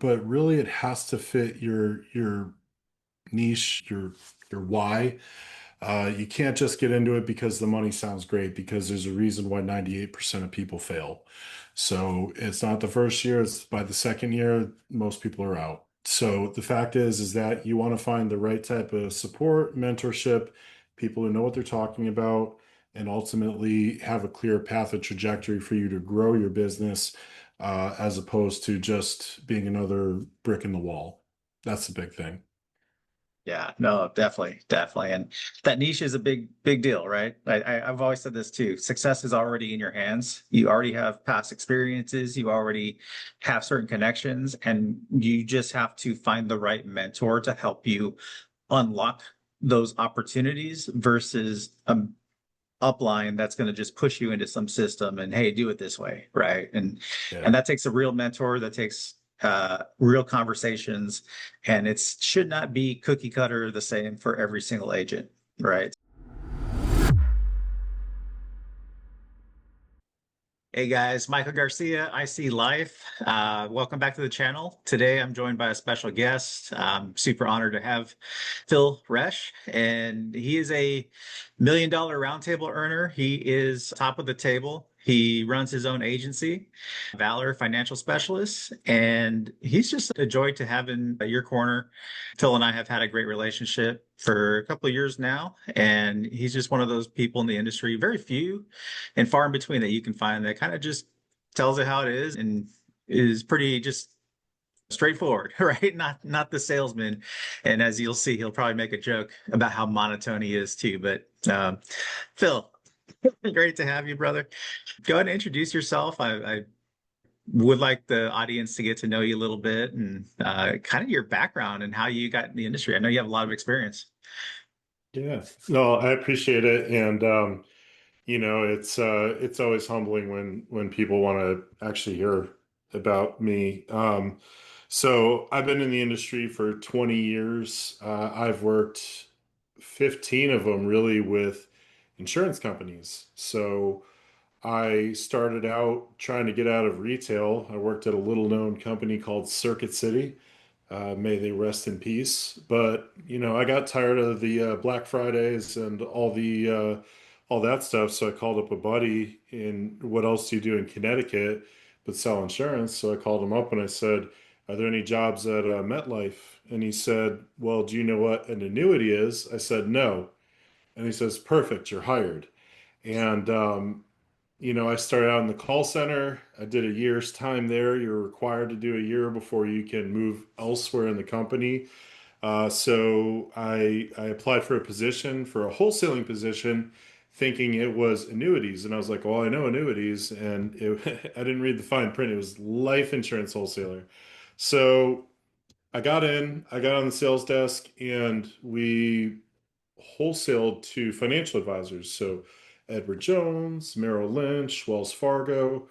but really it has to fit your niche, your why. You can't just get into it because the money sounds great, because there's a reason why 98% of people fail. So it's not the first year, it's by the second year, most people are out. So the fact is that you want to find the right type of support, mentorship, people who know what they're talking about, and ultimately have a clear path and trajectory for you to grow your business, as opposed to just being another brick in the wall. That's the big thing. Yeah, no, definitely, definitely. And that niche is a big deal, right? I've always said this too. Success is already in your hands. You already have past experiences, you already have certain connections, and you just have to find the right mentor to help you unlock those opportunities versus upline that's going to just push you into some system and hey, do it this way, right? And Yeah. that takes a real mentor, that takes real conversations, and it should not be cookie cutter the same for every single agent, right? Hey guys, Michael Garcia, I.C. Life. Welcome back to the channel. Today I'm joined by a special guest. I'm super honored to have Phil Resch, and he is a $1 million roundtable earner. He is top of the table. He runs his own agency, Valor Financial Specialists, and he's just a joy to have in your corner. Phil and I have had a great relationship for a couple of years now, and he's just one of those people in the industry, very few and far in between, that you can find that kind of just tells it how it is and is pretty just straightforward, right? Not the salesman. And as you'll see, he'll probably make a joke about how monotone he is too. But Phil, great to have you, brother. Go ahead and introduce yourself. I would like the audience to get to know you a little bit and kind of your background and how you got in the industry. I know you have a lot of experience. Yeah. No, I appreciate it. And it's always humbling when people want to actually hear about me. So I've been in the industry for 20 years. I've worked 15 of them really with insurance companies. So I started out trying to get out of retail. I worked at a little known company called Circuit City. May they rest in peace. But I got tired of the Black Fridays and all that stuff. So I called up a buddy in, what else do you do in Connecticut but sell insurance? So I called him up and I said, "Are there any jobs at MetLife?" And he said, "Well, do you know what an annuity is?" I said, "No." And he says, "Perfect, you're hired." And I started out in the call center. I did a year's time there. You're required to do a year before you can move elsewhere in the company. So I applied for a position, for a wholesaling position, thinking it was annuities. And I was like, well, I know annuities. And I didn't read the fine print. It was life insurance wholesaler. So I got on the sales desk, and we wholesaled to financial advisors. So Edward Jones, Merrill Lynch, Wells Fargo.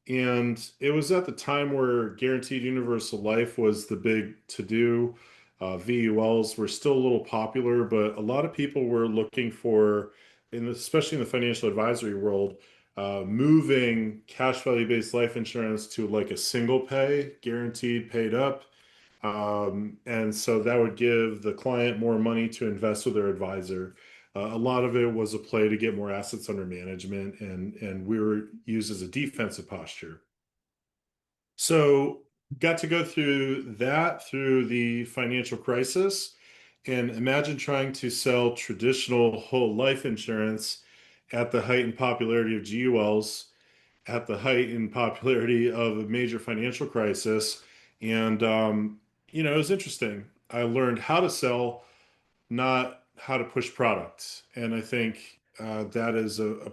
And it was at the time where Guaranteed Universal Life was the big to do. VULs were still a little popular, but a lot of people were looking for, especially in the financial advisory world, moving cash value based life insurance to like a single pay, guaranteed paid up. And so that would give the client more money to invest with their advisor. A lot of it was a play to get more assets under management, and we were used as a defensive posture. So got to go through that through the financial crisis, and imagine trying to sell traditional whole life insurance at the height and popularity of GULs, at the height and popularity of a major financial crisis. And it was interesting. I learned how to sell, not how to push products. And I think that is a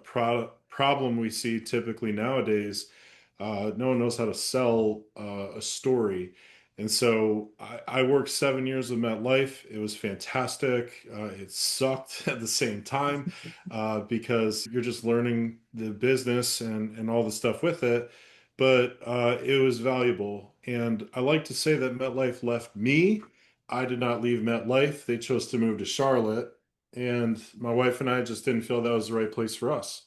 problem we see typically nowadays. No one knows how to sell a story. And so I worked 7 years with MetLife. It was fantastic. It sucked at the same time because you're just learning the business and all the stuff with it. But it was valuable. And I like to say that MetLife left me. I did not leave MetLife. They chose to move to Charlotte. And my wife and I just didn't feel that was the right place for us.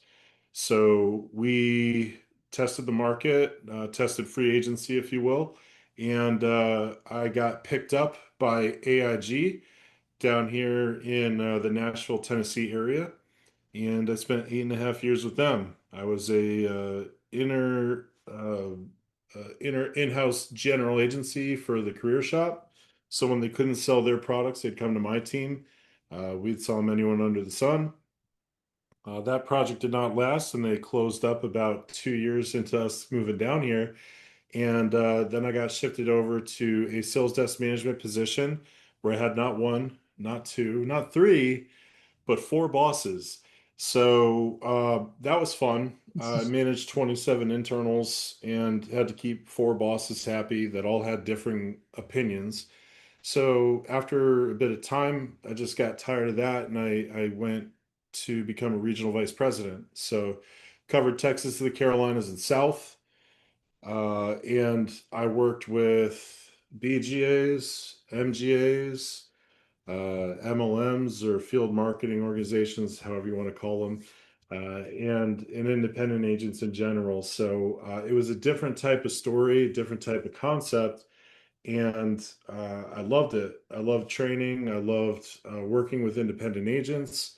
So we tested the market, tested free agency, if you will, and I got picked up by AIG down here in the Nashville, Tennessee area, and I spent 8.5 years with them. I was a inner in-house general agency for the career shop. So when they couldn't sell their products, they'd come to my team. We'd sell them anyone under the sun. That project did not last, and they closed up about 2 years into us moving down here. And then I got shifted over to a sales desk management position where I had not one, not two, not three, but four bosses. So that was fun. I managed 27 internals and had to keep four bosses happy that all had differing opinions. So after a bit of time, I just got tired of that and I went to become a regional vice president. So covered Texas to the Carolinas and South. And I worked with BGAs, MGAs, MLMs or field marketing organizations, however you want to call them, and independent agents in general. So it was a different type of story, different type of concept, and I loved it. I loved training. I loved working with independent agents.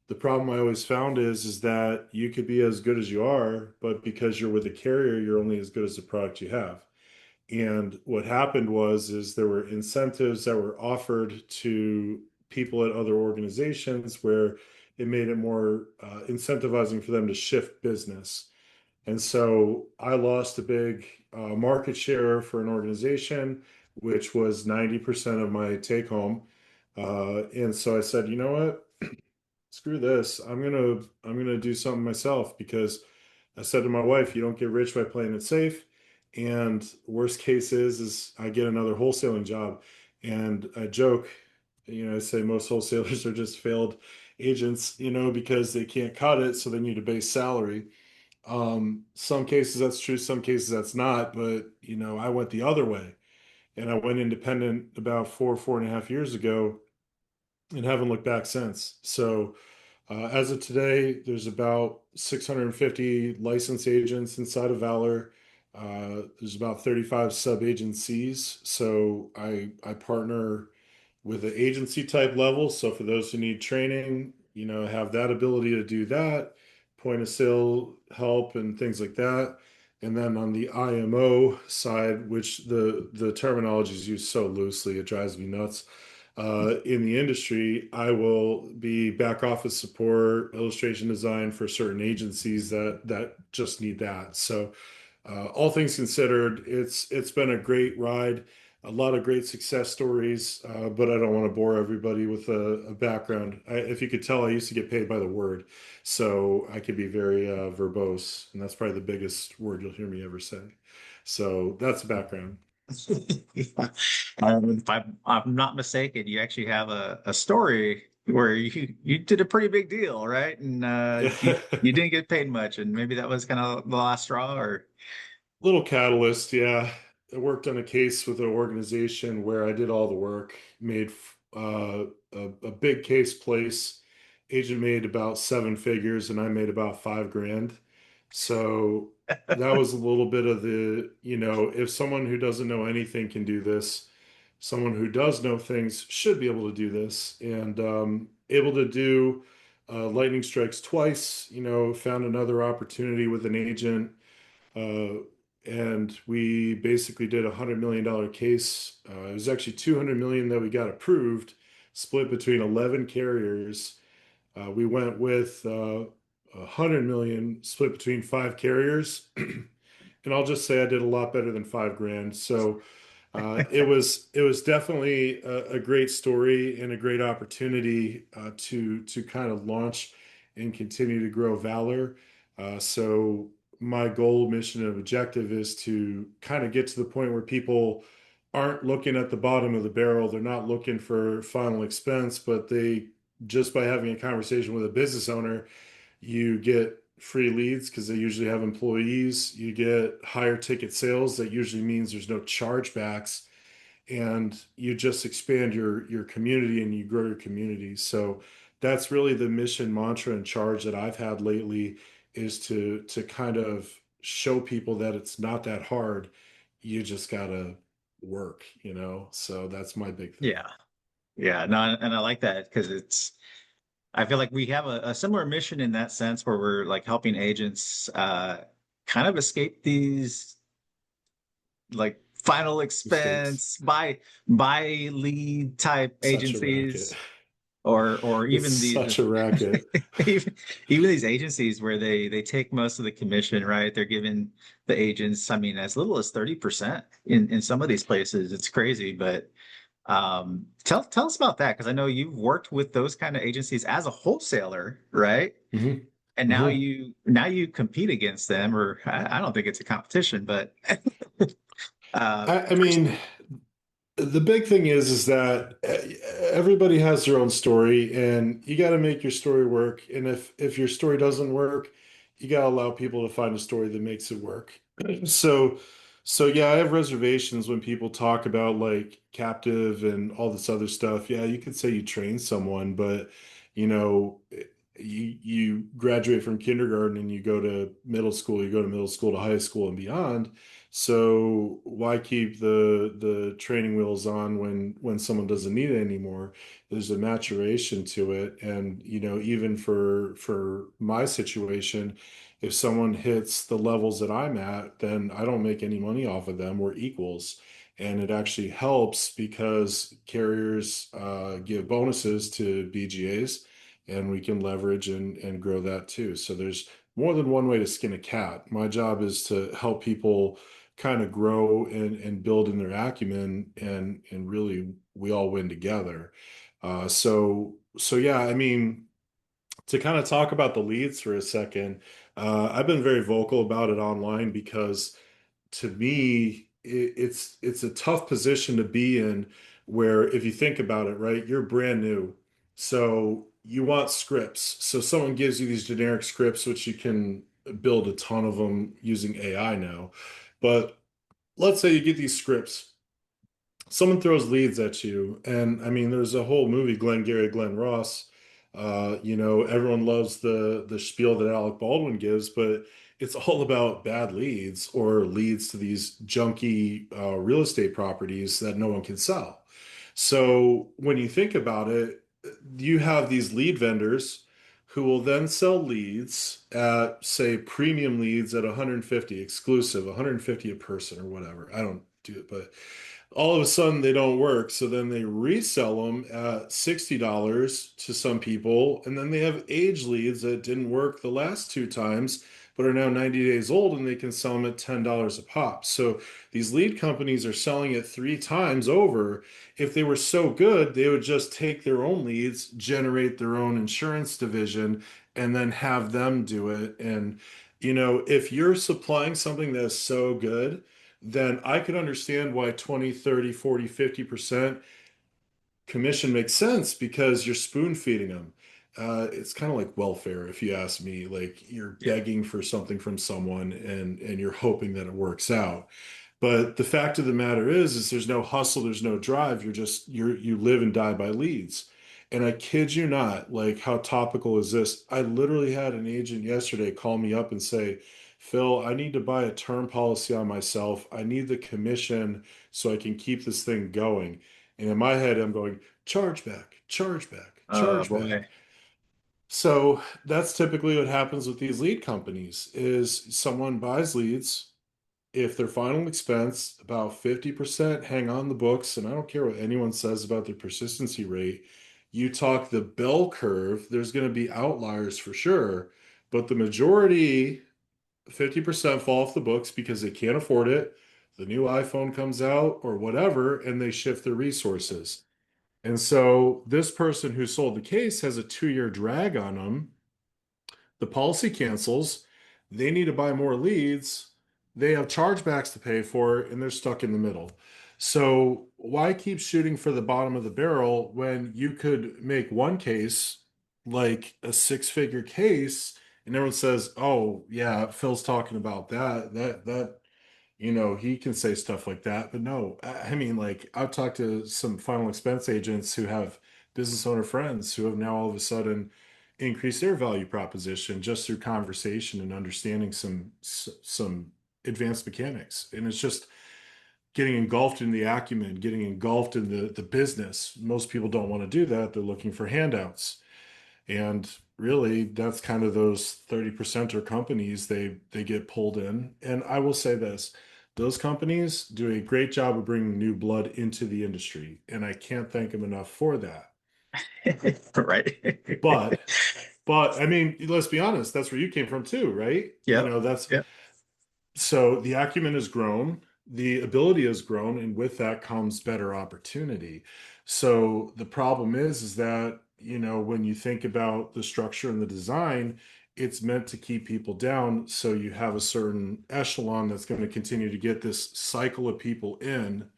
The problem I always found is that you could be as good as you are, but because you're with a carrier, you're only as good as the product you have. And what happened is there were incentives that were offered to people at other organizations where it made it more incentivizing for them to shift business. And so I lost a big market share for an organization, which was 90% of my take home. And so I said, you know what? Screw this. I'm gonna do something myself because I said to my wife, you don't get rich by playing it safe. And worst case is I get another wholesaling job. And I joke, I say most wholesalers are just failed agents, because they can't cut it, so they need a base salary. Some cases that's true, some cases that's not, but I went the other way and I went independent about 4.5 years ago and haven't looked back since. So as of today, there's about 650 licensed agents inside of Valor. There's about 35 sub-agencies. So I partner with an agency type level. So for those who need training, have that ability to do that, point of sale help and things like that. And then on the IMO side, which the terminology is used so loosely, it drives me nuts. In the industry, I will be back office support, illustration design for certain agencies that just need that. So, all things considered, it's been a great ride, a lot of great success stories. But I don't want to bore everybody with a background. If you could tell, I used to get paid by the word, so I could be very verbose, and that's probably the biggest word you'll hear me ever say. So that's the background. If I'm not mistaken, you actually have a story where you did a pretty big deal, right? And you didn't get paid much, and maybe that was kind of the last straw, or Little catalyst, yeah. I worked on a case with an organization where I did all the work, made a big case place. Agent made about seven figures, and I made about 5 grand. So that was a little bit of if someone who doesn't know anything can do this, someone who does know things should be able to do this. And able to do lightning strikes twice, found another opportunity with an agent uh, and we basically did $100 million case. It was actually 200 million that we got approved, split between 11 carriers. We went with 100 million split between five carriers. And I'll just say I did a lot better than 5 grand. So it was definitely a great story and a great opportunity to kind of launch and continue to grow Valor. So my goal, mission, and objective is to kind of get to the point where people aren't looking at the bottom of the barrel. They're not looking for final expense, but they just by having a conversation with a business owner, you get free leads because they usually have employees. You get higher ticket sales. That usually means there's no chargebacks, and you just expand your community and you grow your community. So that's really the mission, mantra, and charge that I've had lately is to kind of show people that it's not that hard. You just gotta work, you know? So that's my big thing. Yeah. Yeah. No, and I like that because I feel like we have a similar mission in that sense where we're like helping agents kind of escape these like final Mistakes. expense buy lead type Such a racket. agencies or It's even such these a racket. even even these agencies where they take most of the commission, right? They're giving the agents, I mean, as little as 30% in some of these places. It's crazy, but tell us about that because I know you've worked with those kind of agencies as a wholesaler, right? Hmm. And Hmm. now you compete against them, or I don't think it's a competition, but uh, I mean, the big thing is that everybody has their own story, and you got to make your story work. And if your story doesn't work, you got to allow people to find a story that makes it work. So, so yeah, I have reservations when people talk about like captive and all this other stuff. Yeah, you could say you train someone, but you know, you graduate from kindergarten and you go to middle school, you go to middle school to high school and beyond. So why keep the training wheels on when someone doesn't need it anymore? There's a maturation to it, and you know, even for my situation, if someone hits the levels that I'm at, then I don't make any money off of them. We're equals, and it actually helps because carriers give bonuses to BGAs, and we can leverage and grow that too. So there's more than one way to skin a cat. My job is to help people kind of grow and build in their acumen and really we all win together. So yeah, I mean, to kind of talk about the leads for a second, I've been very vocal about it online because to me, it's a tough position to be in where if you think about it, right, you're brand new. So you want scripts. So someone gives you these generic scripts, which you can build a ton of them using AI now. But let's say you get these scripts, someone throws leads at you, and I mean, there's a whole movie, Glenn Gary, Glenn Ross. You know, everyone loves the spiel that Alec Baldwin gives, but it's all about bad leads or leads to these junky real estate properties that no one can sell. So when you think about it, you have these lead vendors who will then sell leads at, say, premium leads at 150 exclusive, 150 a person or whatever. I don't do it, but all of a sudden they don't work. So then they resell them at $60 to some people. And then they have age leads that didn't work the last two times, but are now 90 days old and they can sell them at $10 a pop. So these lead companies are selling it three times over. If they were so good, they would just take their own leads, generate their own insurance division, and then have them do it. And, you know, if you're supplying something that's so good, then I could understand why 20, 30, 40, 50% commission makes sense because you're spoon feeding them. It's kind of like welfare, if you ask me. Like you're yeah. begging for something from someone and you're hoping that it works out. But the fact of the matter is there's no hustle, there's no drive. You live and die by leads. And I kid you not, like how topical is this? I literally had an agent yesterday call me up and say, Phil, I need to buy a term policy on myself. I need the commission so I can keep this thing going. And in my head, I'm going, chargeback, chargeback, Oh chargeback. boy. So that's typically what happens with these lead companies is someone buys leads. If their final expense, about 50% hang on the books, and I don't care what anyone says about their persistency rate, you talk the bell curve, there's going to be outliers for sure, but the majority 50% fall off the books because they can't afford it. The new iPhone comes out or whatever, and they shift their resources. And so this person who sold the case has a 2 year drag on them. The policy cancels. They need to buy more leads. They have chargebacks to pay for, and they're stuck in the middle. So why keep shooting for the bottom of the barrel when you could make one case like a six-figure case, and everyone says, "Oh, yeah, Phil's talking about that, you know, he can say stuff like that." But no, I mean, like, I've talked to some final expense agents who have business owner friends who have now all of a sudden increased their value proposition just through conversation and understanding some advanced mechanics. And it's getting engulfed in the acumen, getting engulfed in the business. Most people don't want to do that. They're looking for handouts. And really, that's kind of those 30% or companies they get pulled in. And I will say this, those companies do a great job of bringing new blood into the industry, and I can't thank them enough for that. Right. But but I mean, let's be honest, that's where you came from too, right? Yep. That's Yep. so the acumen has grown, the ability has grown, and with that comes better opportunity. So the problem is that, when you think about the structure and the design, it's meant to keep people down. So you have a certain echelon that's going to continue to get this cycle of people in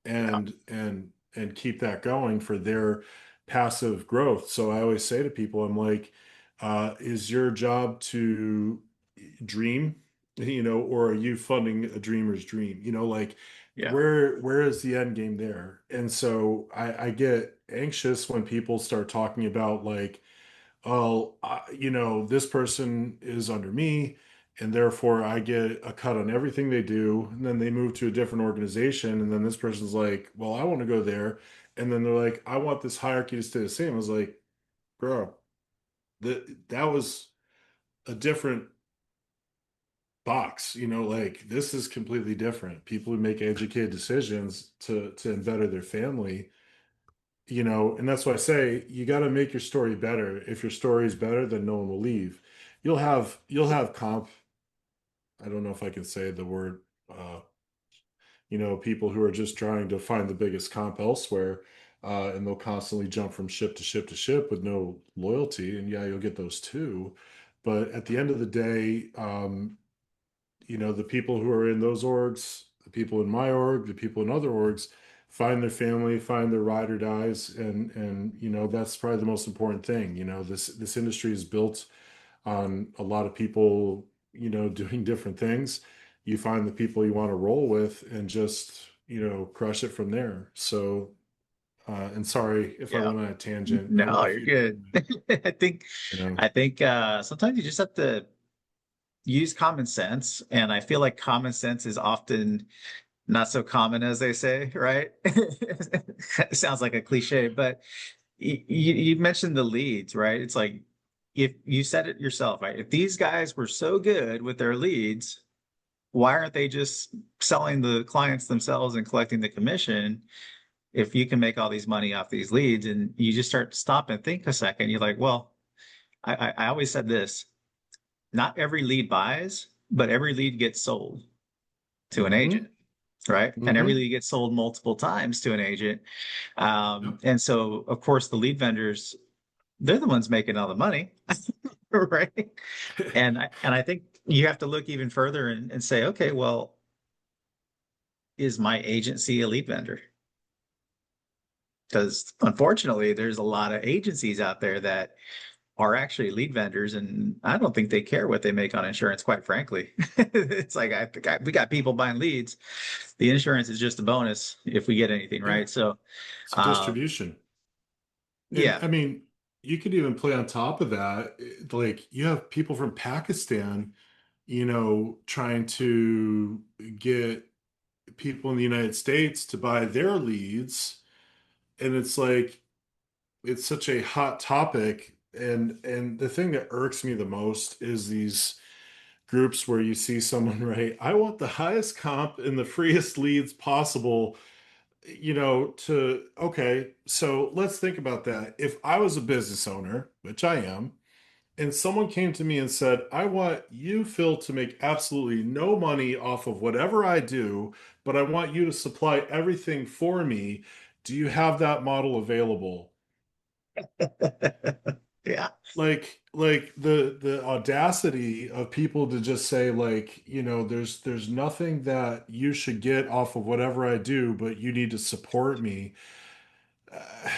Yeah. and keep that going for their passive growth. So I always say to people, I'm like, is your job to dream, or are you funding a dreamer's dream? Like Yeah. where is the end game there? And so I get anxious when people start talking about like, oh, this person is under me, and therefore I get a cut on everything they do. And then they move to a different organization, and then this person's like, well, I want to go there. And then they're like, I want this hierarchy to stay the same. I was like, bro, that was a different box, like this is completely different. People who make educated decisions to better their family, and that's why I say you got to make your story better. If your story is better, then no one will leave. You'll have comp. I don't know if I can say the word. People who are just trying to find the biggest comp elsewhere, and they'll constantly jump from ship to ship to ship with no loyalty. And yeah, you'll get those too. But at the end of the day, the people who are in those orgs, the people in my org, the people in other orgs, find their family, find their ride or dies, and that's probably the most important thing. This industry is built on a lot of people, doing different things. You find the people you want to roll with and just, crush it from there. So, and sorry if I Yeah. went on a tangent. I don't know No, if you're you, good. I think you know, I think sometimes you just have to use common sense, and I feel like common sense is often not so common as they say, right? It sounds like a cliche, but you mentioned the leads, right? It's like if you said it yourself, right? If these guys were so good with their leads, why aren't they just selling the clients themselves and collecting the commission? If you can make all these money off these leads, and you just start to stop and think a second, you're like, well, I always said this, not every lead buys, but every lead gets sold to an mm-hmm, agent, right? And every mm-hmm, lead gets sold multiple times to an agent. yep. And so, of course, the lead vendors, they're the ones making all the money, right? And I think you have to look even further and say, okay, well, is my agency a lead vendor? Because unfortunately, there's a lot of agencies out there that are actually lead vendors, and I don't think they care what they make on insurance, quite frankly. It's like we got people buying leads. The insurance is just a bonus if we get anything, Yeah, right? So, it's a um, distribution. And yeah, I mean, you could even play on top of that. Like you have people from Pakistan, trying to get people in the United States to buy their leads. And it's like, it's such a hot topic. And the thing that irks me the most is these groups where you see someone, right? I want the highest comp and the freest leads possible, okay, so let's think about that. If I was a business owner, which I am, and someone came to me and said, I want you, Phil, to make absolutely no money off of whatever I do, but I want you to supply everything for me. Do you have that model available? yeah. Like the audacity of people to just say like, there's nothing that you should get off of whatever I do, but you need to support me. Uh,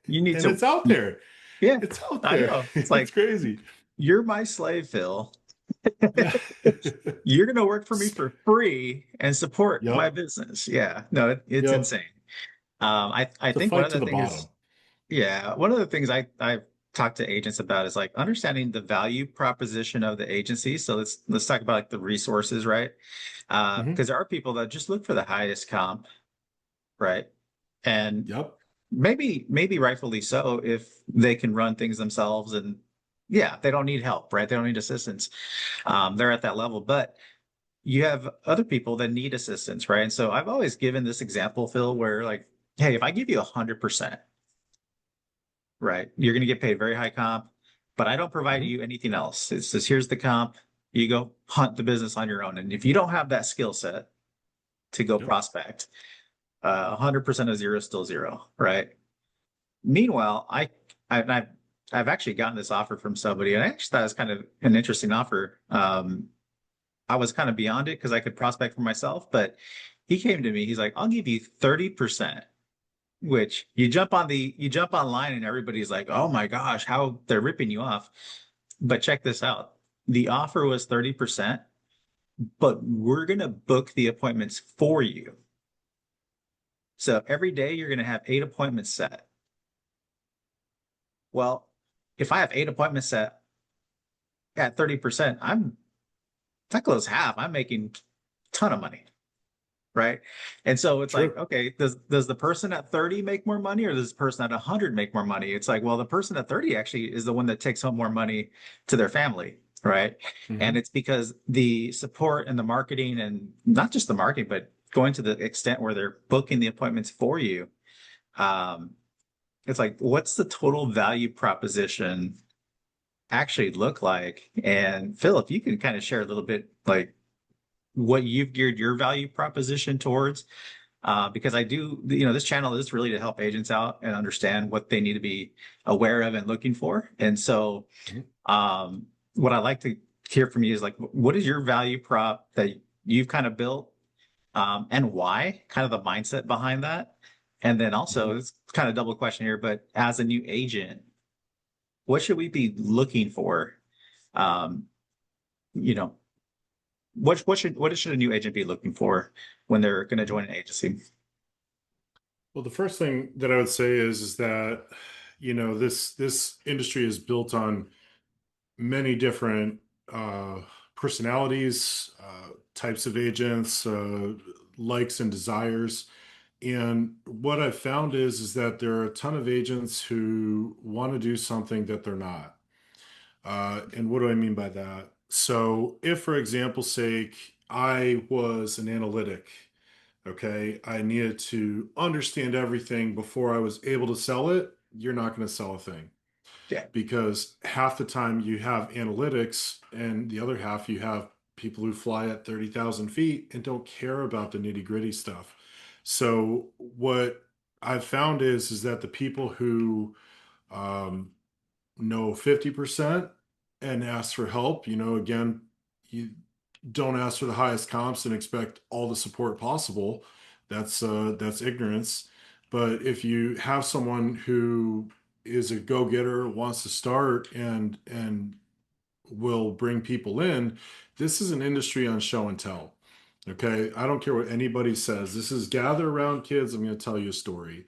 You need and to, it's out there. yeah, It's out I there. know. It's It's like, crazy. you're my slave, Phil. Yeah. You're going to work for me for free and support my Yep. business. Yeah, no, it's Yep. insane. I It's a think one fight of to the the things, bottom. yeah, one of the things I've talk to agents about is like understanding the value proposition of the agency. So let's talk about like the resources, right? Hmm. Because there are people that just look for the highest comp, right? And Yep. maybe rightfully so if they can run things themselves and yeah, they don't need help, right? They don't need assistance. They're at that level, but you have other people that need assistance, right? And so I've always given this example, Phil, where like, hey, if I give you 100%, right, you're going to get paid very high comp, but I don't provide Hmm. you anything else. It's just here's the comp. You go hunt the business on your own. And if you don't have that skill set to go Yep. prospect, 100% of zero is still zero, right? Meanwhile, I've I've actually gotten this offer from somebody, and I actually thought it was kind of an interesting offer. I was kind of beyond it because I could prospect for myself, but he came to me. He's like, "I'll give you 30%," which you jump online and everybody's like, "Oh my gosh, how they're ripping you off." But check this out. The offer was 30%, but we're gonna book the appointments for you. So every day you're gonna have 8 appointments set. Well, if I have 8 appointments set at 30%, if I close half, I'm making a ton of money, right? And so it's like, True. okay, does the person at 30 make more money or does the person at 100 make more money? It's like, well, the person at 30 actually is the one that takes home more money to their family, right? And Hmm. it's because the support and the marketing and not just the marketing, but going to the extent where they're booking the appointments for you. Um, it's like, what's the total value proposition actually look like? And Phil, if you can kind of share a little bit like what you've geared your value proposition towards, because I do, this channel is really to help agents out and understand what they need to be aware of and looking for. And so, Hmm. what I like to hear from you is like, what is your value prop that you've kind of built, and why, kind of the mindset behind that? And then also, Hmm. it's kind of double question here, but as a new agent, what should we be looking for? Um, you know, what should a new agent be looking for when they're going to Hmm. join an agency? Well, the first thing that I would say is that, this industry is built on many different uh, personalities, types of agents, likes and desires. And what I've found is that there are a ton of agents who want to do something that they're not. And what do I mean by that? So, if, for example's sake, I was an analytic, okay, I needed to understand everything before I was able to sell it, you're not going to sell a thing Yeah. because half the time you have analytics and the other half you have people who fly at 30,000 feet and don't care about the nitty gritty stuff. So, what I've found is that the people who um, know 50% and ask for help. Again, you don't ask for the highest comps and expect all the support possible. That's ignorance. But if you have someone who is a go-getter, wants to start and will bring people in, this is an industry on show and tell. Okay, I don't care what anybody says. This is gather around kids. I'm going to tell you a story.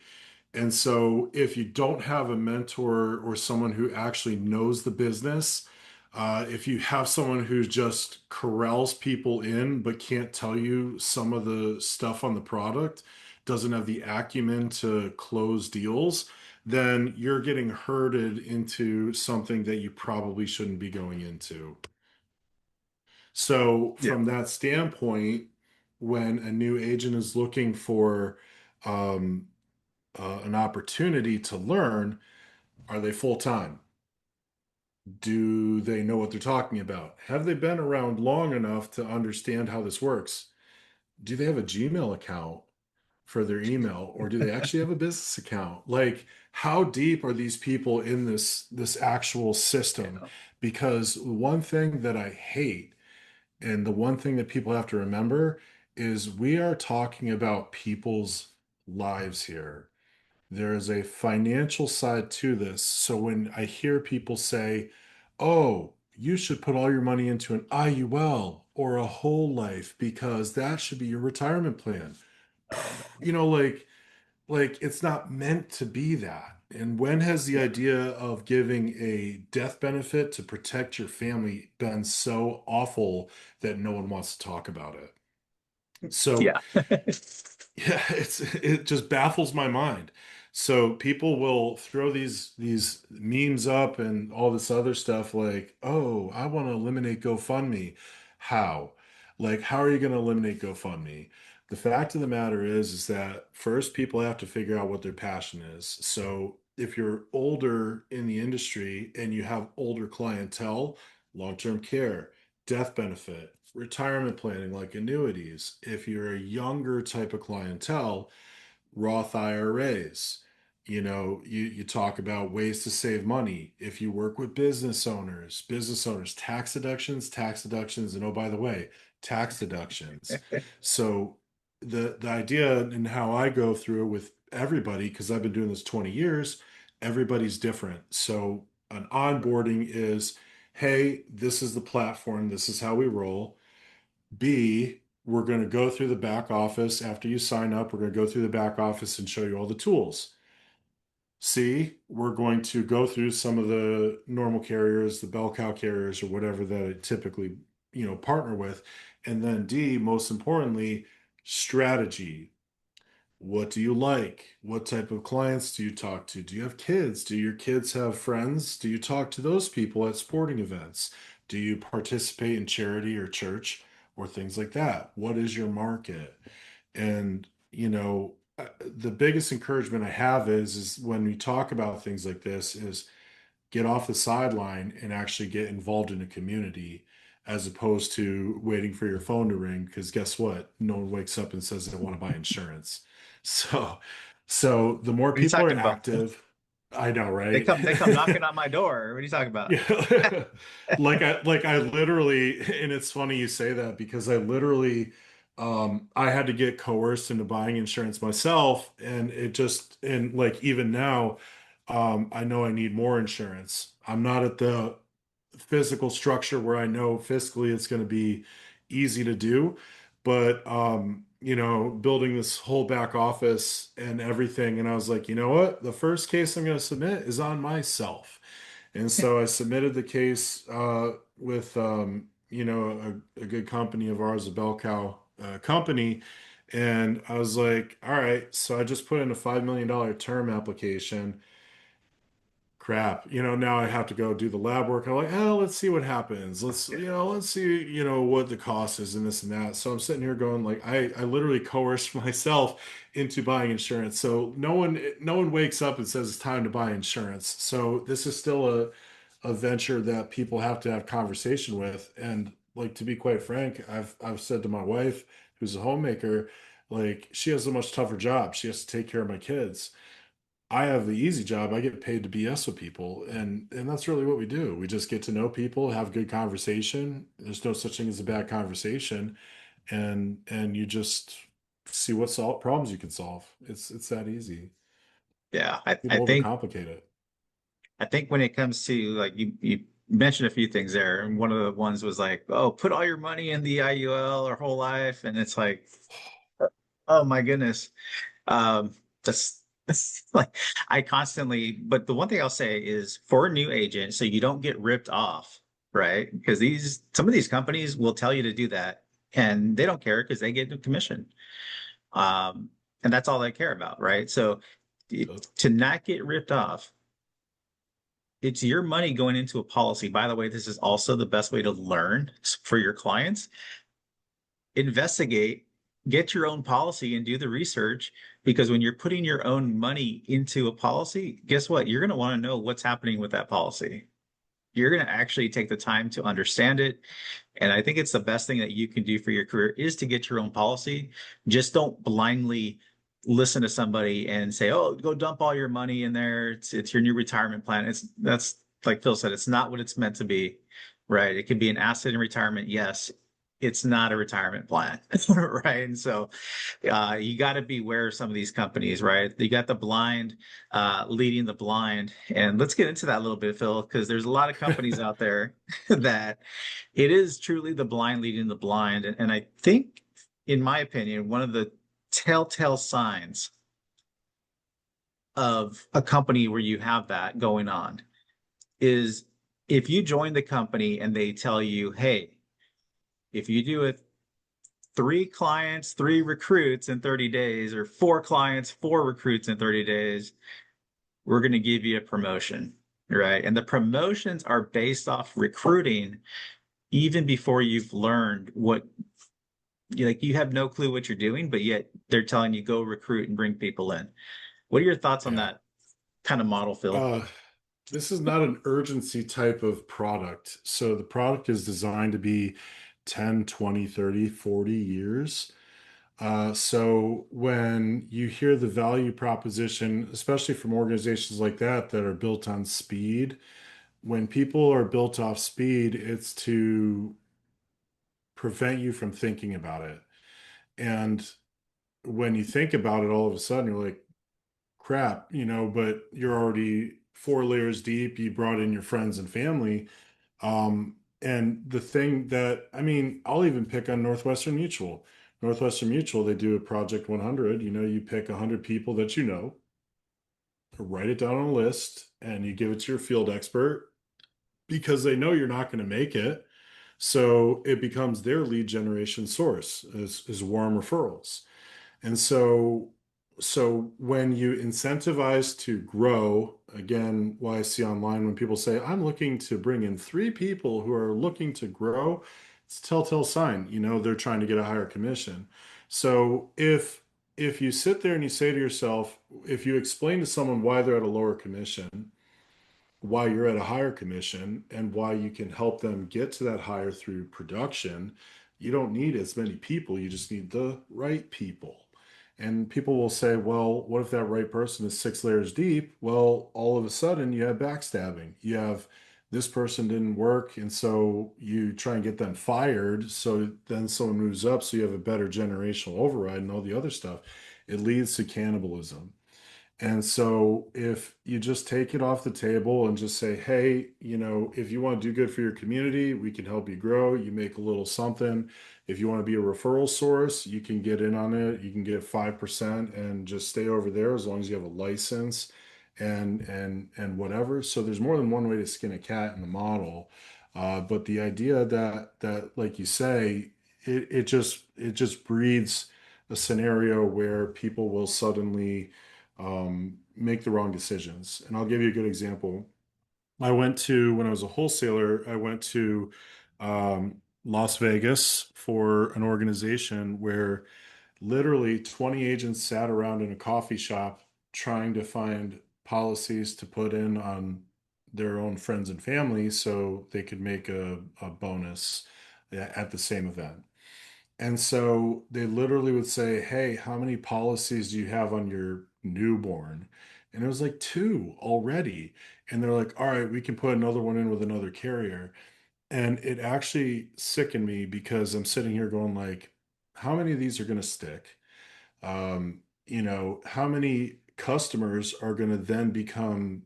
And so, if you don't have a mentor or someone who actually knows the business, if you have someone who just corrals people in but can't tell you some of the stuff on the product, doesn't have the acumen to close deals, then you're getting herded into something that you probably shouldn't be going into. So, Yeah. from that standpoint, when a new agent is looking for um, an opportunity to learn, are they full time? Do they know what they're talking about? Have they been around long enough to understand how this works? Do they have a Gmail account for their email, or do they actually have a business account? Like, how deep are these people in this actual system? Yeah. Because one thing that I hate, and the one thing that people have to remember, is we are talking about people's lives here. There is a financial side to this. So when I hear people say, oh, you should put all your money into an IUL or a whole life because that should be your retirement plan. Oh, no. You know, like it's not meant to be that. And when has the idea of giving a death benefit to protect your family been so awful that no one wants to talk about it? So Yeah. yeah, it just baffles my mind. So people will throw these memes up and all this other stuff like, "Oh, I want to eliminate GoFundMe." How? Like, how are you going to eliminate GoFundMe? The fact of the matter is that first people have to figure out what their passion is. So if you're older in the industry and you have older clientele, long-term care, death benefit, retirement planning like annuities. If you're a younger type of clientele, Roth IRAs. You talk about ways to save money. If you work with business owners, tax deductions, and oh, by the way, tax deductions. So the idea and how I go through it with everybody, because I've been doing this 20 years, everybody's different. So an onboarding is, hey, this is the platform, this is how we roll. B, we're going to go through the back office. After you sign up, we're going to go through the back office and show you all the tools. C, we're going to go through some of the normal carriers, the bell cow carriers, or whatever that it typically, partner with. And then D, most importantly, strategy. What do you like? What type of clients do you talk to? Do you have kids? Do your kids have friends? Do you talk to those people at sporting events? Do you participate in charity or church or things like that? What is your market? And, the biggest encouragement I have is when we talk about things like this is get off the sideline and actually get involved in a community as opposed to waiting for your phone to ring because guess what, no one wakes up and says they want to buy insurance. So so the more What are you people are talking about? active. I know, They right? come knocking on my door. What are you talking about? Yeah. Like I literally, and it's funny you say that because I literally I had to get coerced into buying insurance myself and it just and like even now I know I need more insurance. I'm not at the physical structure where I know fiscally it's going to be easy to do, but building this whole back office and everything and I was like, you know what? The first case I'm going to submit is on myself. And so I submitted the case with a good company of ours, a bell cow company, and I was like, all right, so I just put in a $5 million term application. Crap, now I have to go do the lab work. I'm like, oh, let's see what happens. Let's see, what the cost is and this and that. So I'm sitting here going like, I literally coerced myself into buying insurance. So no one wakes up and says it's time to buy insurance. So this is still a venture that people have to have conversation with. And like to be quite frank, I've said to my wife, who's a homemaker, like she has a much tougher job. She has to take care of my kids. I have the easy job. I get paid to BS with people, and that's really what we do. We just get to know people, have good conversation. There's no such thing as a bad conversation, and you just see what problems you can solve. It's that easy. Yeah, I, I People think overcomplicate it. I think when it comes to like you mentioned a few things there, and one of the ones was like, oh, put all your money in the IUL or whole life, and it's like, oh my goodness, um, that's like I constantly. But the one thing I'll say is for a new agent, so you don't get ripped off, right? Because some of these companies will tell you to do that, and they don't care because they get the commission, um, and that's all they care about, right? So to not get ripped off, it's your money going into a policy. By the way, this is also the best way to learn for your clients. Investigate, get your own policy and do the research because when you're putting your own money into a policy, guess what? You're going to want to know what's happening with that policy. You're going to actually take the time to understand it. And I think it's the best thing that you can do for your career is to get your own policy. Just don't blindly listen to somebody and say, "Oh, go dump all your money in there. It's your new retirement plan." That's like Phil said, it's not what it's meant to be, right? It can be an asset in retirement, yes. It's not a retirement plan, right? And so you got to beware of some of these companies, right? You got the blind leading the blind. And let's get into that a little bit, Phil, because there's a lot of companies out there that it is truly the blind leading the blind. And I think, in my opinion, one of the telltale signs of a company where you have that going on is if you join the company and they tell you, hey, if you do it 3 clients, 3 recruits in 30 days, or 4 clients, 4 recruits in 30 days, we're going to give you a promotion, right? And the promotions are based off recruiting even before you've learned what, like, you have no clue what you're doing, but yet they're telling you go recruit and bring people in. What are your thoughts on Yeah. that kind of model, Phil? Uh, this is not an urgency type of product. So the product is designed to be 10, 20, 30, 40 years. So when you hear the value proposition, especially from organizations like that are built on speed, when people are built off speed, it's to prevent you from thinking about it. And when you think about it, all of a sudden you're like, crap, but you're already 4 layers deep. You brought in your friends and family. And the thing that, I mean, I'll even pick on Northwestern Mutual. Northwestern Mutual, they do a Project 100. You pick 100 people that write it down on a list, and you give it to your field expert because they know you're not going to make it. So it becomes their lead generation source is warm referrals. And so when you incentivize to grow, again, what I see online when people say, I'm looking to bring in 3 people who are looking to grow, it's a telltale sign, they're trying to get a higher commission. So if you sit there and you say to yourself, if you explain to someone why they're at a lower commission, why you're at a higher commission, and why you can help them get to that higher through production, you don't need as many people. You just need the right people. And people will say, well, what if that right person is 6 layers deep? Well, all of a sudden you have backstabbing. You have this person didn't work, and so you try and get them fired. So then someone moves up, so you have a better generational override and all the other stuff. It leads to cannibalism. And so if you just take it off the table and just say, hey, if you want to do good for your community, we can help you grow. You make a little something. If you want to be a referral source, you can get in on it. You can get 5% and just stay over there as long as you have a license and whatever. So there's more than one way to skin a cat in the model. But the idea that like you say, it just breeds a scenario where people will suddenly make the wrong decisions. And I'll give you a good example. When I was a wholesaler, I went to Las Vegas for an organization where literally 20 agents sat around in a coffee shop trying to find policies to put in on their own friends and family so they could make a bonus at the same event. And so they literally would say, hey, how many policies do you have on your newborn? And it was like 2 already. And they're like, all right, we can put another one in with another carrier. And it actually sickened me because I'm sitting here going like, how many of these are going to stick? How many customers are going to then become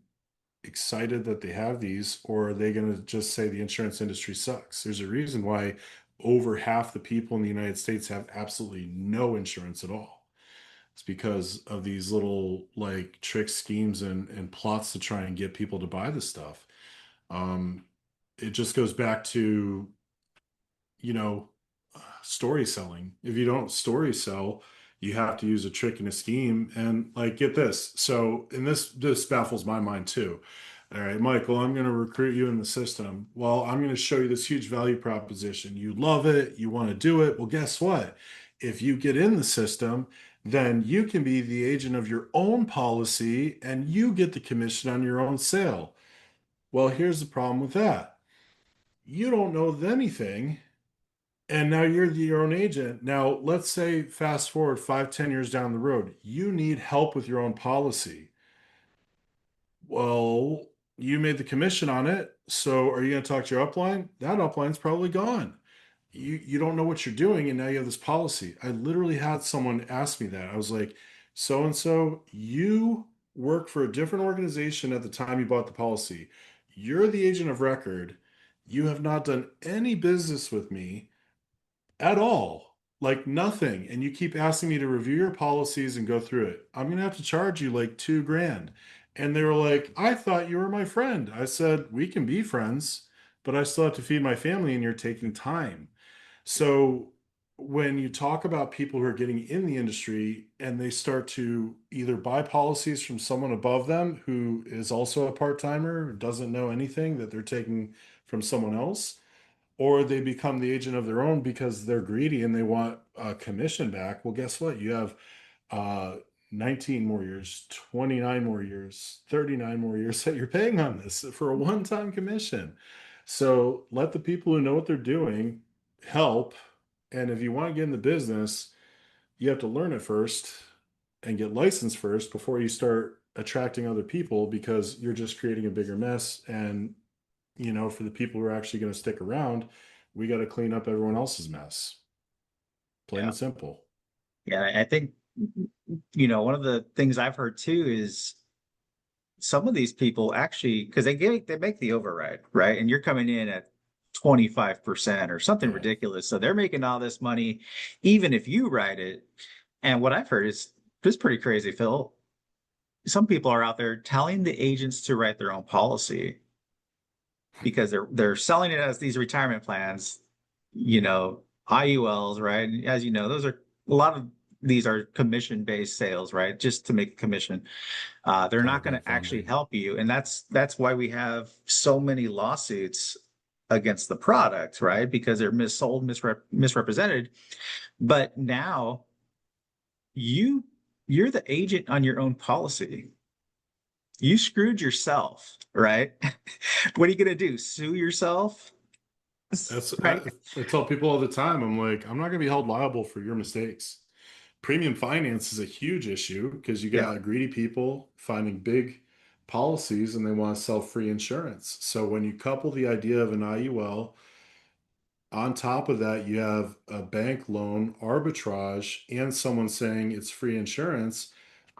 excited that they have these, or are they going to just say the insurance industry sucks? There's a reason why over half the people in the United States have absolutely no insurance at all. It's because of these little like trick schemes and plots to try and get people to buy the stuff. Um, it just goes back to you know, story selling. If you don't story sell, you have to use a trick and a scheme. And like, get this. So, and this baffles my mind too. All right, Michael, I'm going to recruit you in the system. Well, I'm going to show you this huge value proposition. You love it. You want to do it. Well, guess what? If you get in the system, then you can be the agent of your own policy and you get the commission on your own sale. Well, here's the problem with that. You don't know anything, and now you're your own agent. Now, let's say fast forward 5, 10 years down the road, you need help with your own policy. Well, you made the commission on it. So are you going to talk to your upline? That upline's probably gone. You don't know what you're doing, and now you have this policy. I literally had someone ask me that. I was like, so and so, you work for a different organization at the time you bought the policy. You're the agent of record. You have not done any business with me at all. like nothing. And you keep asking me to review your policies and go through it. I'm gonna have to charge you like 2 grand. And they were like, I thought you were my friend. I said, we can be friends, but I still have to feed my family and you're taking time. So when you talk about people who are getting in the industry and they start to either buy policies from someone above them who is also a part-timer, doesn't know anything that they're taking from someone else, or they become the agent of their own because they're greedy and they want a commission back. Well, guess what? You have uh, 19 more years, 29 more years, 39 more years that you're paying on this for a one-time commission. So let the people who know what they're doing help. And if you want to get in the business, you have to learn it first and get licensed first before you start attracting other people because you're just creating a bigger mess. And for the people who are actually going to stick around, we got to clean up everyone else's mess. Plain Yeah. and simple. Yeah. I think, one of the things I've heard too is some of these people actually, because they make the override, right? And you're coming in at 25% or something Yeah. ridiculous. So they're making all this money, even if you write it. And what I've heard is just pretty crazy, Phil. Some people are out there telling the agents to write their own policy because they're selling it as these retirement plans, IULs, right? And as you know, those are a lot of these are commission-based sales, right? Just to make a commission. They're not going Government to actually funding. help you, and that's why we have so many lawsuits against the product, right? Because they're missold, misrepresented. But now you you're the agent on your own policy. You screwed yourself, right? What are you going to do? Sue yourself? That's Right? I tell people all the time. I'm like, I'm not going to be held liable for your mistakes. Premium finance is a huge issue because you Yeah. got greedy people finding big policies and they want to sell free insurance. So when you couple the idea of an IUL, on top of that, you have a bank loan arbitrage and someone saying it's free insurance.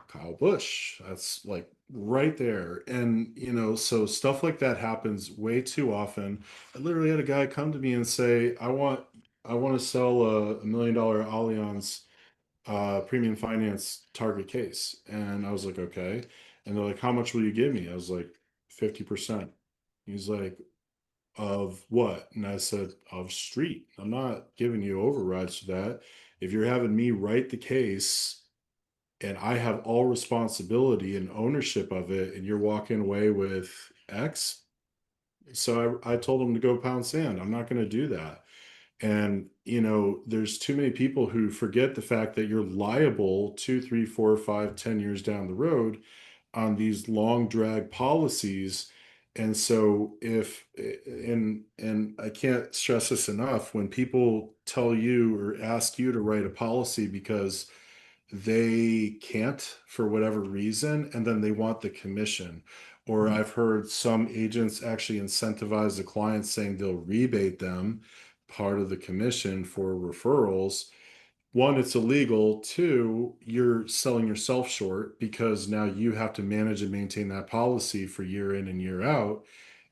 Kyle Bush, that's like right there. And, so stuff like that happens way too often. I literally had a guy come to me and say, I want to sell a $1 million Allianz premium finance target case. And I was like, okay. And they're like, how much will you give me? I was like, 50%. He's like, of what? And I said, of street. I'm not giving you overrides for that. If you're having me write the case and I have all responsibility and ownership of it, and you're walking away with X. So I told him to go pound sand. I'm not going to do that. And, there's too many people who forget the fact that you're liable 2, 3, 4, 5, 10 years down the road on these long drag policies. And so and I can't stress this enough, when people tell you or ask you to write a policy because they can't for whatever reason, and then they want the commission. Or I've heard some agents actually incentivize the clients saying they'll rebate them part of the commission for referrals. One, it's illegal. Two, you're selling yourself short because now you have to manage and maintain that policy for year in and year out,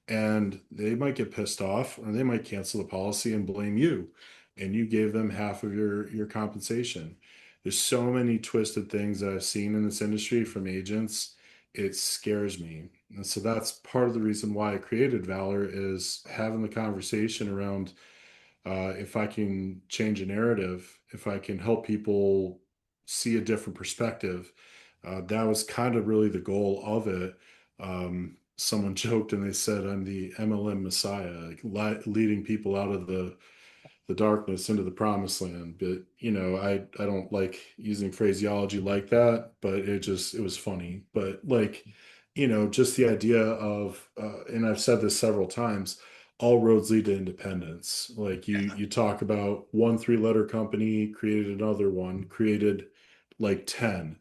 and they might get pissed off or they might cancel the policy and blame you, and you gave them half of your compensation. There's so many twisted things that I've seen in this industry from agents. It scares me. And so that's part of the reason why I created Valor, is having the conversation around, if I can change a narrative, if I can help people see a different perspective. That was kind of really the goal of it. Someone joked and they said, I'm the MLM Messiah, like leading people out of the darkness into the promised land. But, I don't like using phraseology like that, but it was funny. But like, just the idea of, and I've said this several times, all roads lead to independence. Like you talk about one three-letter company created another one, created like 10.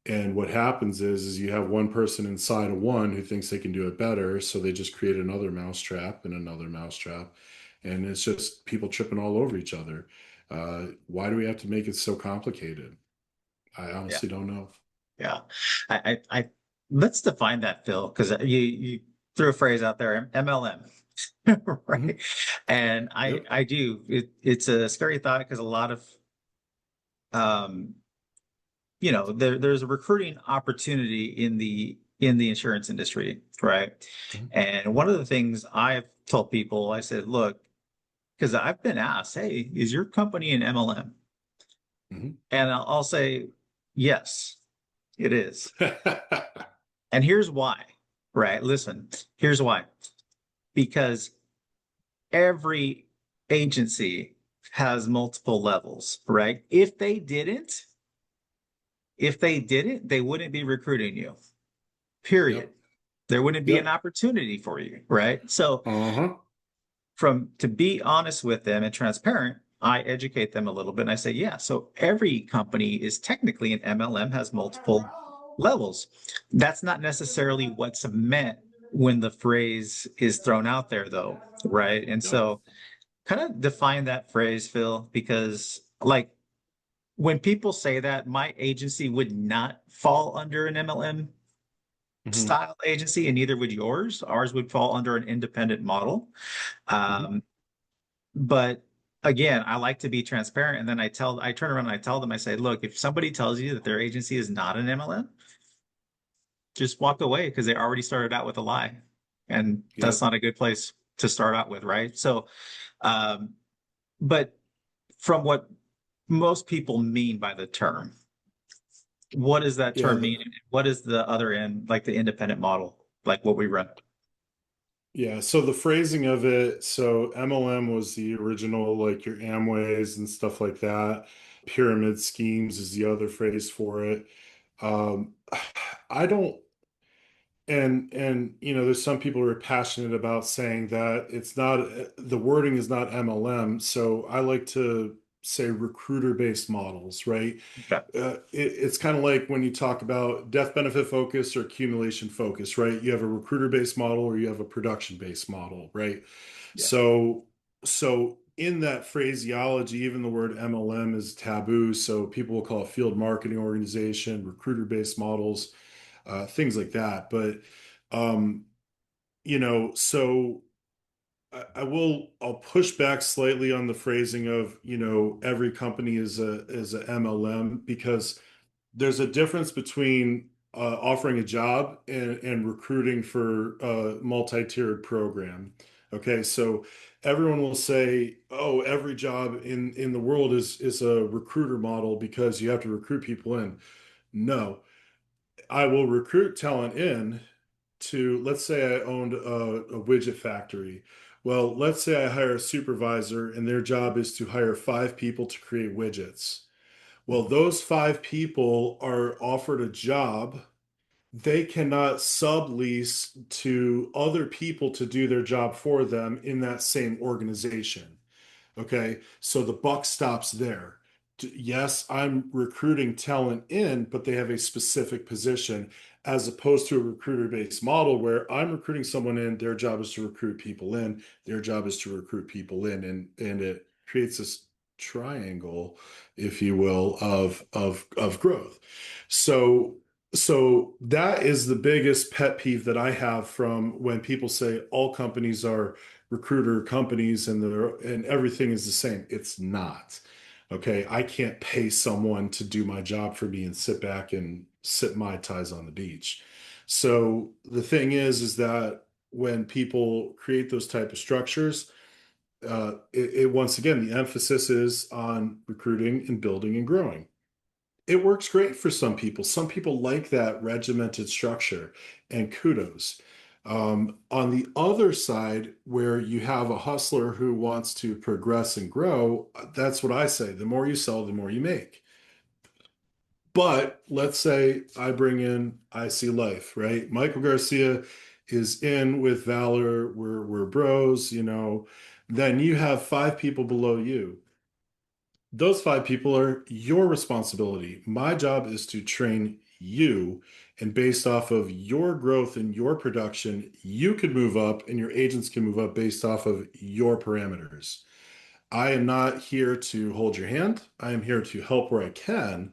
And what happens is you have one person inside of one who thinks they can do it better, so they just create another mousetrap and another mousetrap, and it's just people tripping all over each other. Why do we have to make it so complicated? I Yeah. honestly don't know. Yeah. I let's define that, Phil, because you threw a phrase out there, MLM, Hmm. right? And I Yep. I do. It's a scary thought because a lot of um, there's a recruiting opportunity in the insurance industry, right? Mhm. And one of the things I've told people, I said, look, because I've been asked, hey, is your company an MLM? Mhm. And I'll say, yes, it is. And here's why, right? Listen, here's why. Because every agency has multiple levels, right? If they didn't, they wouldn't be recruiting you, period. Yep. There wouldn't be an Yep. opportunity for you, right? So Uh-huh. to be honest with them and transparent, I educate them a little bit and I say, yeah, so every company is technically an MLM, has multiple levels. That's not necessarily what's meant when the phrase is thrown out there, though, right? And Yep. so kind of define that phrase, Phil, because like when people say that, my agency would not fall under an MLM Hmm. style agency, and neither would yours. Ours would fall under an independent model. Hmm. Um, but again, I like to be transparent, and then I turn around and I tell them, I say, look, if somebody tells you that their agency is not an MLM, just walk away because they already started out with a lie, and that's Yep. not a good place to start out with, right? So, um, but from what most people mean by the term, what does that Yeah. term mean? What is the other end, like the independent model, like what we run? Yeah. So the phrasing of it, so MLM was the original, like your Amways and stuff like that. Pyramid schemes is the other phrase for it. Um, I don't, and there's some people who are passionate about saying that it's not, the wording is not MLM. So I like to say recruiter-based models, right? Okay. It's kind of like when you talk about death benefit focus or accumulation focus, right? You have a recruiter-based model or you have a production-based model, right? Yeah. So, so in that phraseology, even the word MLM is taboo. So people will call it field marketing organization, recruiter-based models, things like that. But, um, so I'll push back slightly on the phrasing of, every company is a MLM because there's a difference between offering a job and recruiting for a multi-tiered program. Okay, so everyone will say, "Oh, every job in the world is a recruiter model because you have to recruit people in." No, I will recruit talent in to, let's say I owned a widget factory. Well, let's say I hire a supervisor and their job is to hire 5 people to create widgets. Well, those 5 people are offered a job. They cannot sublease to other people to do their job for them in that same organization. Okay, so the buck stops there. Yes, I'm recruiting talent in, but they have a specific position as opposed to a recruiter-based model where I'm recruiting someone in, their job is to recruit people in, their job is to recruit people in, and it creates this triangle, if you will, of growth. So that is the biggest pet peeve that I have from when people say all companies are recruiter companies and everything is the same. It's not. Okay, I can't pay someone to do my job for me and sit back and sip mai tais on the beach. So the thing is that when people create those type of structures, once again the emphasis is on recruiting and building and growing. It works great for some people. Some people like that regimented structure, and kudos. On the other side, where you have a hustler who wants to progress and grow, that's what I say. The more you sell, the more you make. But let's say I bring in I.C Life, right? Michael Garcia is in with Valor. We're bros. Then you have 5 people below you. Those 5 people are your responsibility. My job is to train you. And based off of your growth and your production, you could move up and your agents can move up based off of your parameters. I am not here to hold your hand. I am here to help where I can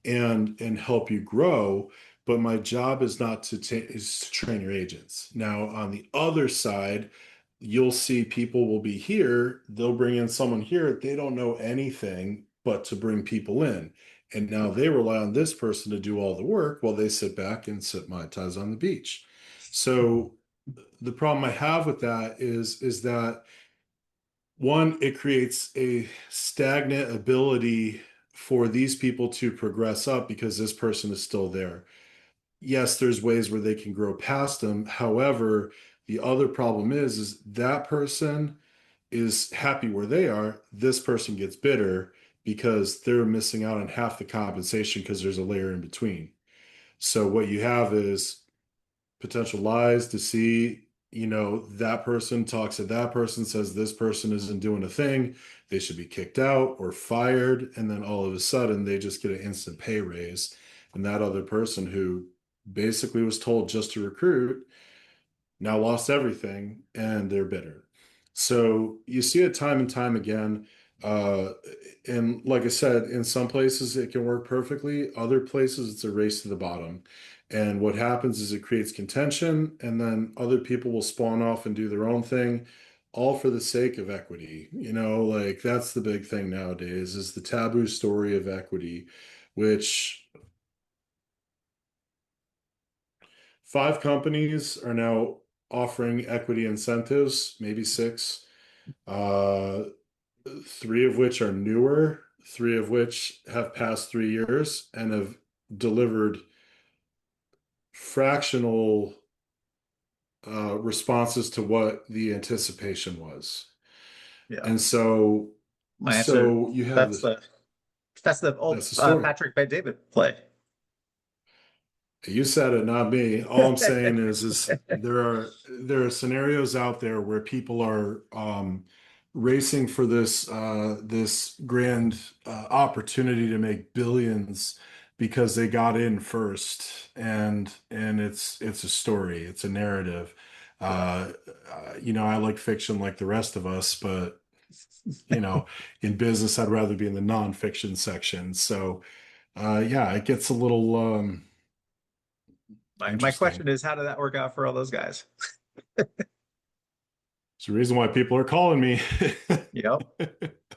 and help you grow. But my job is not is to train your agents. Now, on the other side, you'll see people will be here. They'll bring in someone here. They don't know anything. but to bring people in. And now they rely on this person to do all the work while they sit back and sip Mai Tais on the beach. So the problem I have with that is that one, it creates a stagnant ability for these people to progress up because this person is still there. Yes, there's ways where they can grow past them. However, the other problem is that person is happy where they are. This person gets bitter because they're missing out on half the compensation because there's a layer in between. So what you have is potential lies, deceit. That person talks to that person, says this person isn't doing a thing. They should be kicked out or fired. And then all of a sudden, they just get an instant pay raise. And that other person who basically was told just to recruit now lost everything and they're bitter. So you see it time and time again. Uh, and like I said, in some places it can work perfectly, other places it's a race to the bottom. And what happens is it creates contention, and then other people will spawn off and do their own thing, all for the sake of equity. Like that's the big thing nowadays is the taboo story of equity, which 5 companies are now offering equity incentives, maybe 6. Uh, 3 of which are newer, 3 of which have passed 3 years and have delivered fractional responses to what the anticipation was. Yeah. And so, My answer, so you have that's this, the old that's the story. Patrick Bet David play. You said it, not me. All I'm saying is there are scenarios out there where people are racing for this grand opportunity to make billions because they got in first, and it's a story, it's a narrative. Yeah. I like fiction like the rest of us, but you know, in business, I'd rather be in the nonfiction section. So, yeah, it gets a little My interesting. question is, how did that work out for all those guys? It's the reason why people are calling me. Yep.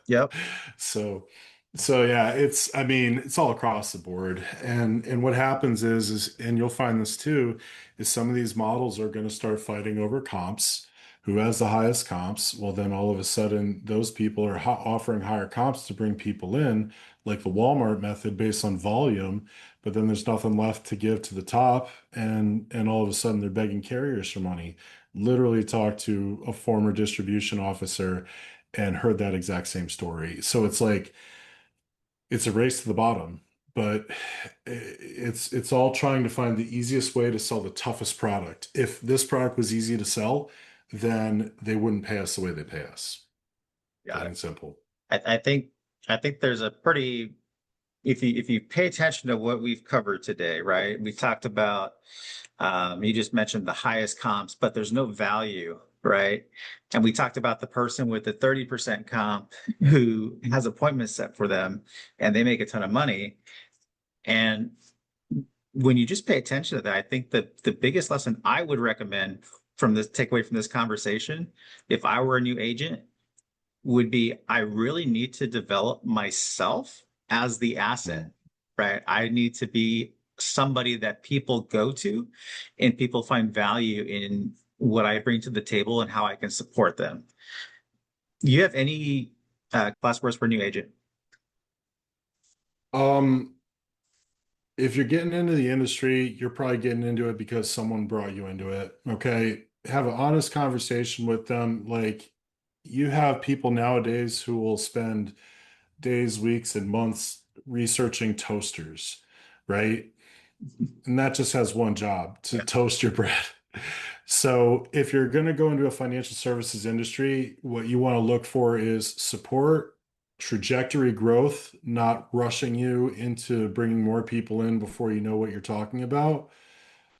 Yep. So, so yeah, I mean, it's all across the board. And what happens and you'll find this too, is some of these models are going to start fighting over comps. Who has the highest comps? Well, then all of a sudden, those people are offering higher comps to bring people in, like the Walmart method based on volume. But then there's nothing left to give to the top, and all of a sudden they're begging carriers for money. Literally talked to a former distribution officer and heard that exact same story. So it's like it's a race to the bottom, but it's all trying to find the easiest way to sell the toughest product. If this product was easy to sell, then they wouldn't pay us the way they pay us. Got Plain it. and simple. I think there's a pretty if you pay attention to what we've covered today, right? We talked about you just mentioned the highest comps, but there's no value, right? And we talked about the person with the 30% comp who has appointments set for them and they make a ton of money. And when you just pay attention to that, I think that the biggest lesson I would recommend from this takeaway from this conversation, if I were a new agent, would be I really need to develop myself as the asset, Mm. right? I need to be somebody that people go to and people find value in what I bring to the table and how I can support them. You have any class words for a new agent? Um, if you're getting into the industry, you're probably getting into it because someone brought you into it. Okay. Have an honest conversation with them. Like you have people nowadays who will spend days, weeks, and months researching toasters, right? And that just has one job to Yeah, toast your bread. So if you're going to go into a financial services industry, what you want to look for is support, trajectory growth, not rushing you into bringing more people in before you know what you're talking about,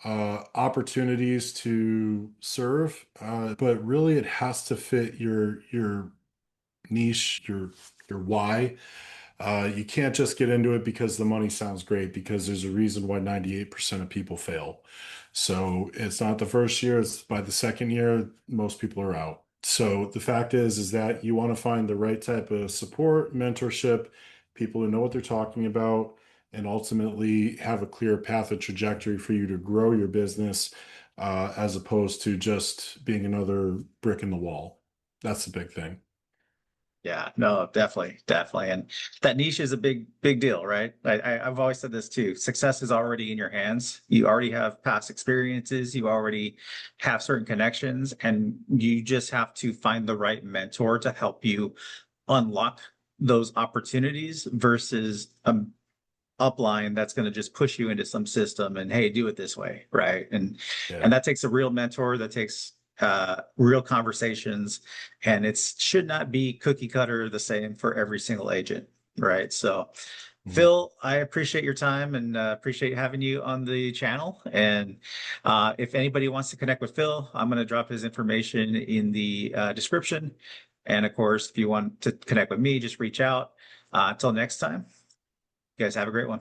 opportunities to serve, but really it has to fit your niche, your why. You can't just get into it because the money sounds great, because there's a reason why 98% of people fail. So it's not the first year, it's by the second year, most people are out. So the fact is that you want to find the right type of support, mentorship, people who know what they're talking about, and ultimately have a clear path and trajectory for you to grow your business, as opposed to just being another brick in the wall. That's the big thing. Yeah, no, definitely, definitely. And that niche is a big deal, right? I've always said this too. Success is already in your hands. You already have past experiences, you already have certain connections, and you just have to find the right mentor to help you unlock those opportunities versus upline that's going to just push you into some system and hey, do it this way, right? And Yeah. that takes a real mentor, that takes real conversations, and it should not be cookie cutter the same for every single agent, right? So Mhm. Phil, I appreciate your time and appreciate having you on the channel. And if anybody wants to connect with Phil, I'm going to drop his information in the description. And of course, if you want to connect with me, just reach out. Until next time, you guys have a great one.